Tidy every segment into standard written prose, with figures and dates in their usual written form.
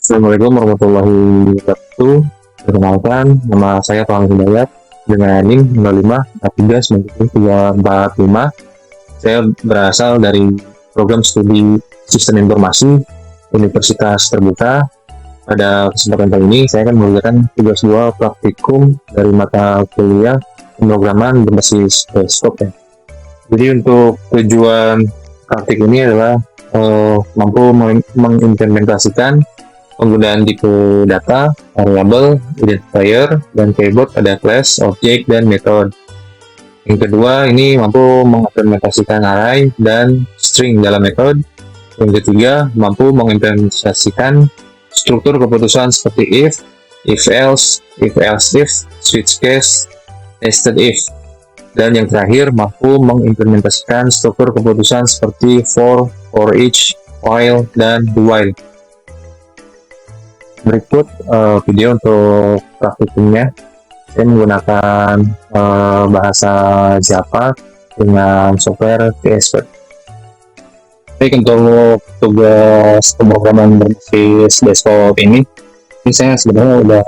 Assalamualaikum warahmatullahi wabarakatuh. Perkenalkan, nama saya Tuan Hidayat dengan NIM 05439345. Saya berasal dari program studi Sistem Informasi Universitas Terbuka. Pada kesempatan kali ini, saya akan mengerjakan tugas 2 praktikum dari mata kuliah pemrograman berbasis desktop ya. Jadi untuk tujuan praktik ini adalah mampu mengimplementasikan penggunaan tipe data, variable, identifier, dan keyboard pada class, objek, dan method. Yang kedua, ini mampu mengimplementasikan array dan string dalam method. Yang ketiga, mampu mengimplementasikan struktur keputusan seperti if else, if switch case, nested if. Dan yang terakhir, mampu mengimplementasikan struktur keputusan seperti for each, while, dan do while. Berikut video untuk praktikumnya. Saya menggunakan bahasa Java dengan software PHP. Baik, untuk tugas pemrograman berbasis desktop ini saya sebenarnya udah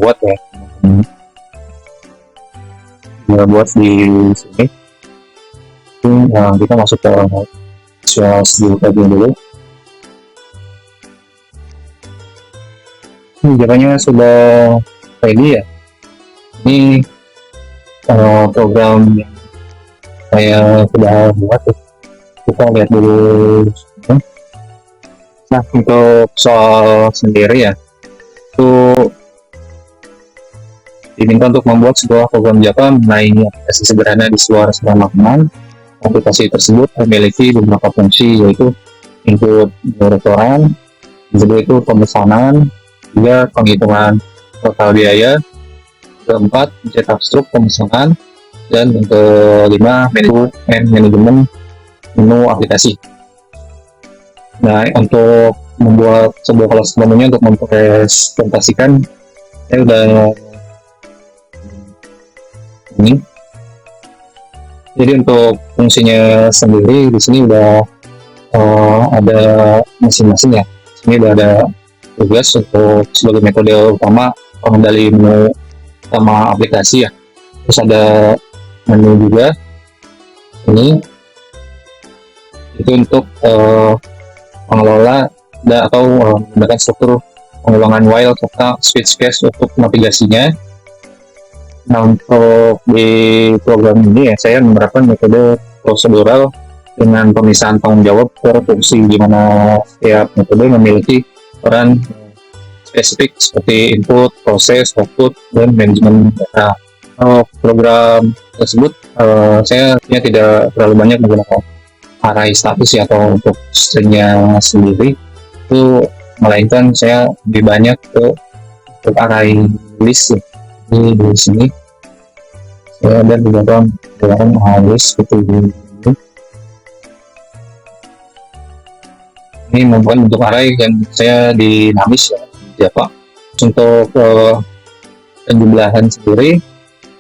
buat ya. Udah buat di sini. Kita masuk ke Visual Studio Code dulu. Javanya sudah ready ya. Ini program yang saya sudah buat ya. Kita lihat dulu. Nah, untuk soal sendiri ya, itu diminta untuk membuat sebuah program Java mengenai aplikasi sederhana di luar sebuah makanan. Aplikasi tersebut memiliki beberapa fungsi, yaitu input restoran, kedua itu pemesanan, juga penghitungan total biaya, keempat mencetak struk pemesanan, dan yang kelima manajemen menu aplikasi. Nah, untuk membuat sebuah kelas menunya untuk mempresentasikan, saya udah ini. Jadi untuk fungsinya sendiri di sini udah ada masing-masing ya. Sini udah ada tugas untuk sebagai metode utama pengendali menu utama aplikasi ya. Terus ada menu juga ini, itu untuk pengelola atau menggunakan struktur pengulangan while serta switch case untuk navigasinya. Nah, untuk di program ini ya saya menerapkan metode prosedural dengan pemisahan tanggung jawab per fungsi, di mana setiap metode memiliki peran spesifik seperti input, proses, output, dan manajemen data. Program tersebut saya tidak terlalu banyak menggunakan array status ya, atau untuk stringnya sendiri itu, melainkan saya lebih banyak untuk array list ya. Ini di sini saya ada menggunakan array list seperti ini. Ini membuat bentuk array dan saya dinamis ya, Java. Untuk penjumlahan sendiri,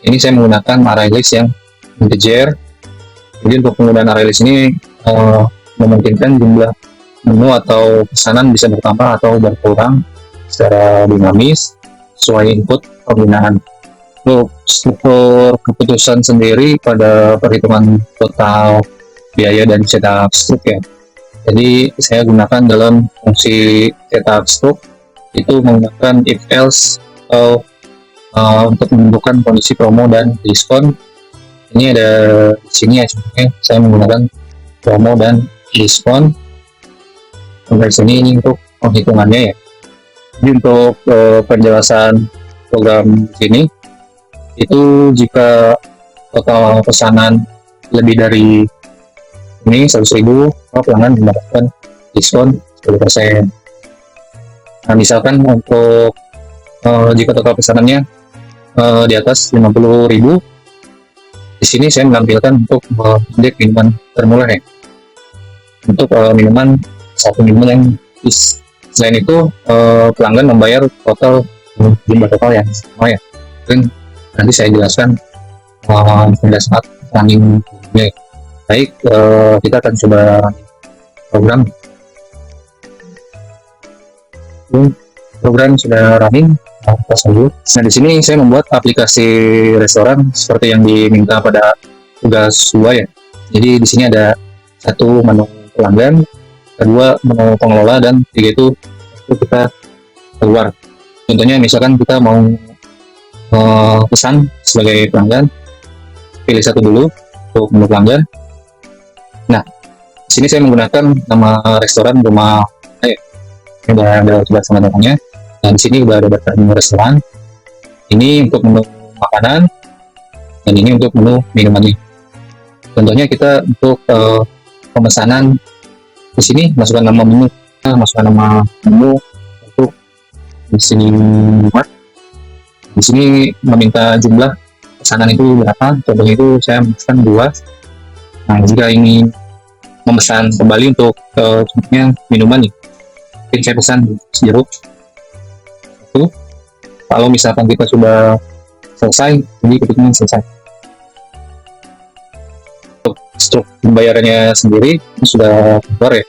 ini saya menggunakan array list yang integer. Jadi untuk penggunaan array list ini memungkinkan jumlah menu atau pesanan bisa bertambah atau berkurang secara dinamis sesuai input penggunaan. Untuk struktur keputusan sendiri pada perhitungan total biaya dan cetak struk ya. Jadi saya gunakan dalam fungsi cetak struk itu menggunakan if else atau untuk menentukan kondisi promo dan diskon. Ini ada di sini ya, contohnya saya menggunakan promo dan diskon. Sampai sini ini untuk penghitungannya ya. Jadi untuk penjelasan program sini itu, jika total pesanan lebih dari ini 100.000, pelanggan mendapatkan diskon 10%. Nah, misalkan untuk jika total pesanannya di atas 50.000, di sini saya menampilkan untuk indeks minuman termurah ya. Untuk minuman satu minuman yang selain itu pelanggan membayar total jumlah total yang sama ya. Dan nanti saya jelaskan pada saat running. Baik, kita akan coba program. program sudah running, kita lanjut. Nah, di sini saya membuat aplikasi restoran seperti yang diminta pada tugas 2 ya. Jadi di sini ada 1 menu pelanggan, kedua menu pengelola, dan 3 itu kita keluar. Contohnya misalkan kita mau pesan sebagai pelanggan, pilih 1 dulu untuk menu pelanggan. Nah, di sini saya menggunakan nama restoran Rumah ini udah ada coba sama namanya. Nah, di sini udah ada daftar menu restoran. Ini untuk menu makanan dan ini untuk menu minumannya. Contohnya kita untuk pemesanan, di sini masukkan nama menu, untuk di sini di sini meminta jumlah pesanan itu berapa. Contohnya itu saya memesan 2. Nah, jika ingin memesan kembali untuk contohnya minuman nih, mungkin saya pesan jeruk 1. Kalau misalkan kita sudah selesai, jadi ketiknya selesai. Untuk struktur pembayarannya sendiri ini sudah keluar ya,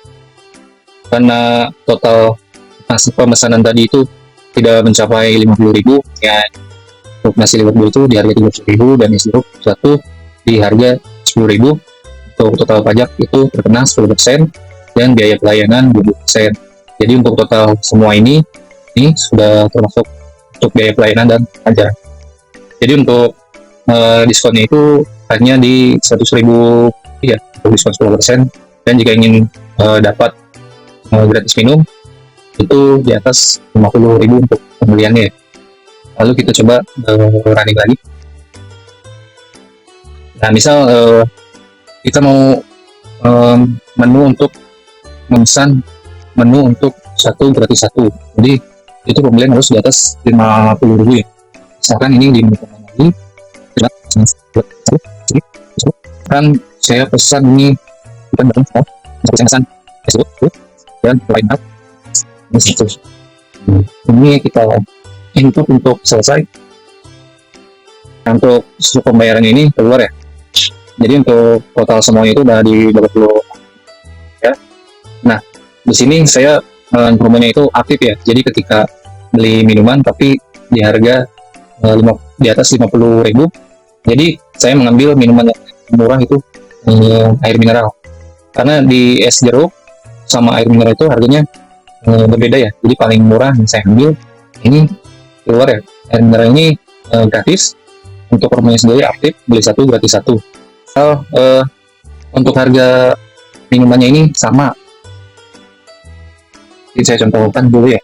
karena total pemesanan tadi itu tidak mencapai 50.000 ya. Untuk nasi liwet itu di harga 30.000 dan nasi jeruk 1 di harga 10.000. Untuk total pajak itu terkena 10% dan biaya pelayanan 20%. Jadi untuk total semua ini sudah termasuk untuk biaya pelayanan dan pajak. Jadi untuk diskonnya itu hanya di 100.000 ya, untuk diskon 10%. Dan jika ingin dapat gratis minum itu di atas 50.000 untuk pembeliannya. Lalu kita coba running lagi. Nah, misal kita mau menu untuk memesan menu untuk 1 gratis 1, jadi itu pembelian harus di atas 50.000 ya. Misalkan ini di menu lagi, kan saya pesan ini bukan dalam saya pesan dan lain-lain. Ini kita input untuk selesai. Untuk pembayaran ini keluar ya. Jadi untuk total semuanya itu udah di 20 ya. Nah, di sini saya promonya itu aktif ya. Jadi ketika beli minuman tapi di harga di atas 50.000, jadi saya mengambil minuman yang murah itu air mineral. Karena di es jeruk sama air mineral itu harganya berbeda ya. Jadi paling murah yang saya ambil ini keluar ya. Air mineral ini gratis. Untuk promonya sendiri aktif, beli 1 gratis 1. Untuk harga minumannya ini sama. Jadi saya contohkan dulu ya.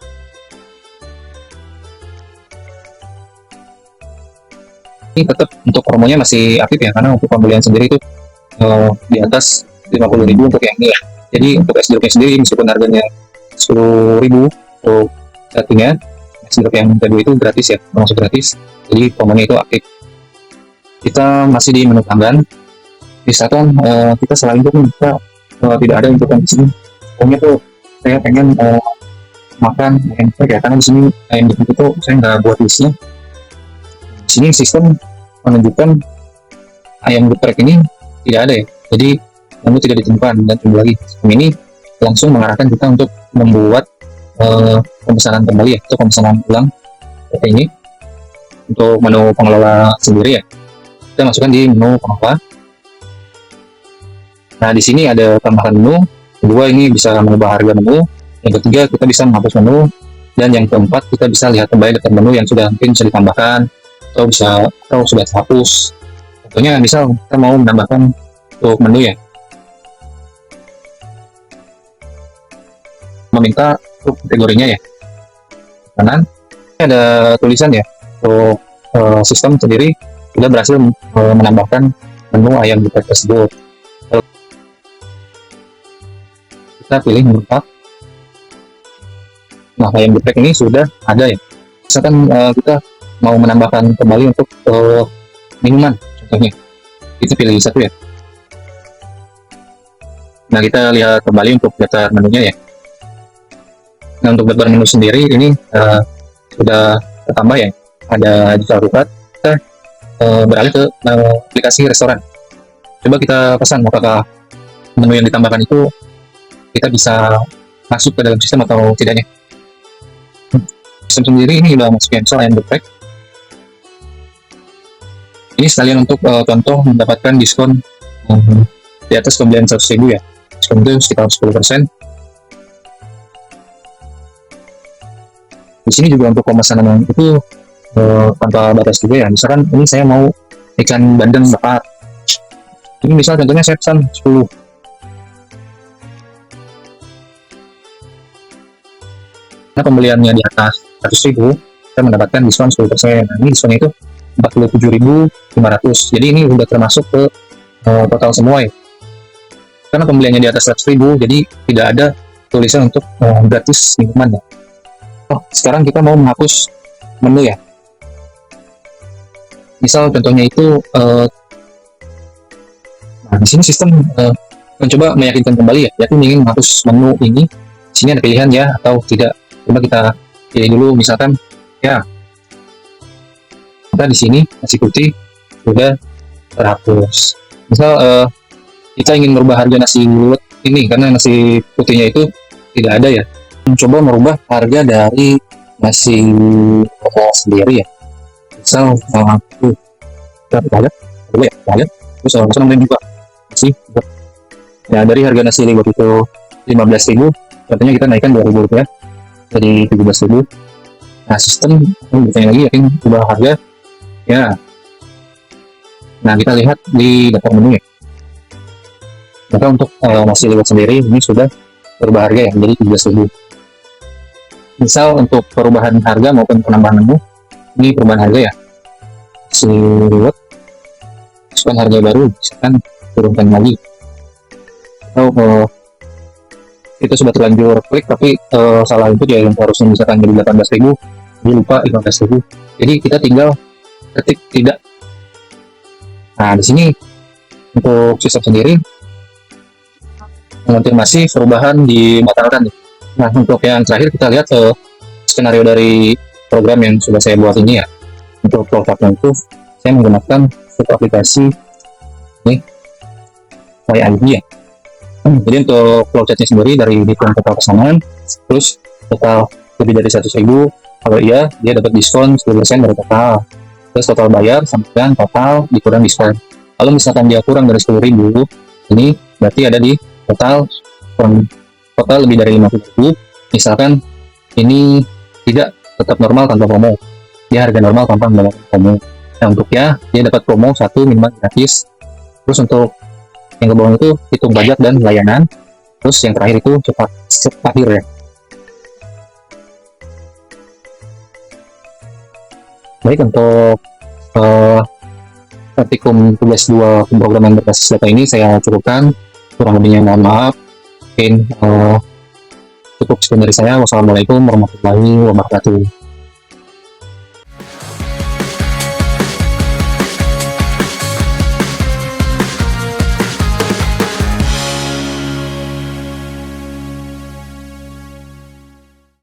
Ini tetap untuk promonya masih aktif ya, karena untuk pembelian sendiri itu di atas 50.000 untuk yang ini ya. Jadi untuk es jeruknya sendiri meskipun harganya 10.000 untuk satunya, es jeruk yang kedua itu gratis ya, termasuk gratis. Jadi promonya itu aktif. Kita masih di menu pelanggan. Misalkan kita selain itu kita tidak ada inputan di sini. Pokoknya tuh saya pengen makan ayam geprek ya, karena di sini ayam geprek itu saya nggak buat listnya. Di sini sistem menunjukkan ayam geprek ini tidak ada ya, jadi menu tidak ditemukan. Dan kembali lagi ini langsung mengarahkan kita untuk membuat pemesanan kembali ya, atau pemesanan ulang seperti ini. Untuk menu pengelola sendiri ya, kita masukkan di menu pengelola. Nah, di sini ada tambahan menu. Kedua, ini bisa mengubah harga menu. Yang ketiga, kita bisa menghapus menu. Dan yang keempat, kita bisa lihat kembali daftar menu yang sudah mungkin bisa ditambahkan atau sudah terhapus. Contohnya, misal kita mau menambahkan untuk menu ya, meminta untuk kategorinya ya. Kanan, ini ada tulisan ya, untuk sistem sendiri sudah berhasil menambahkan menu ayam geprek tersebut. Kita pilih menu 4. Nah, ayam geprek ini sudah ada ya. Misalkan kita mau menambahkan kembali untuk minuman, contohnya kita pilih 1 ya. Nah, kita lihat kembali untuk daftar menunya ya. Nah, untuk daftar menu sendiri ini sudah tertambah ya, ada jika rupat. Kita beralih ke aplikasi restoran. Coba kita pesan apakah menu yang ditambahkan itu kita bisa masuk ke dalam sistem atau tidaknya. sistem sendiri ini udah masuk cancel and break. Ini sekalian untuk contoh mendapatkan diskon di atas pembelian 100.000 ya. Diskon itu sekitar 10%. Di sini juga untuk pemesanan itu tanpa batas juga ya. Misalkan ini saya mau ikan bandeng bakar. Ini misal contohnya saya pesan 10. Nah, pembeliannya di atas 100.000, kita mendapatkan diskon 10%. Nah, ini diskonnya itu 47.500. Jadi ini udah termasuk ke total semua ya. Karena pembeliannya di atas 100.000, jadi tidak ada tulisan untuk gratis minuman ya. Oh, sekarang kita mau menghapus menu ya. Misal contohnya itu, nah di sini sistem mencoba meyakinkan kembali ya, yaitu ingin menghapus menu ini. Di sini ada pilihan ya atau tidak. Coba kita pilih dulu, misalkan ya. Kita di sini nasi putih sudah terhapus. Misal kita ingin merubah harga nasi liwet ini karena nasi putihnya itu tidak ada ya. Mencoba merubah harga dari nasi sendiri ya. Misal kita lihat terus langsung juga nasi ya, dari harga nasi liwet itu 15.000, katanya kita naikkan 2.000 rupiah jadi 17.000. Nah, sistem bertanya lagi yakin ubah harga ya. Nah, kita lihat di daftar menu ya. Maka untuk nasi liwet sendiri ini sudah berubah harga ya menjadi 17.000. Misal untuk perubahan harga maupun penambahan menu, ini perubahan harga ya. Nasi liwet diskon harga baru, misalkan turunkan lagi. Atau itu sudah terlanjur klik tapi salah input ya, yang harusnya misalkan jadi 18.000, dia lupa 15.000. Jadi kita tinggal ketik tidak. Nah, di sini untuk sistem sendiri mengonfirmasi perubahan dibatalkan. Nah, untuk yang terakhir kita lihat skenario dari program yang sudah saya buat ini ya. Untuk flowchartnya itu saya menggunakan satu aplikasi ini YID ya. Jadi untuk flowchartnya sendiri dari hitung total pesanan, terus total lebih dari 100.000, kalau iya dia dapat diskon 10% dari total, terus total bayar sampai dengan total dikurang diskon. Kalau misalkan dia kurang dari 10.000, ini berarti ada di total lebih dari 50.000. Misalkan ini tidak tetap normal tanpa promo, dia harga normal tanpa mendapatkan promo. Nah, untuk ya dia dapat promo 1 minuman gratis. Terus untuk yang ke bawah itu hitung pajak dan layanan, terus yang terakhir itu cepat akhir ya. Baik, untuk praktikum tugas 2 pemrograman berbasis data ini saya cukupkan. Kurang lebihnya mohon maaf. Mungkin cukup sekian dari saya. Wassalamualaikum warahmatullahi wabarakatuh.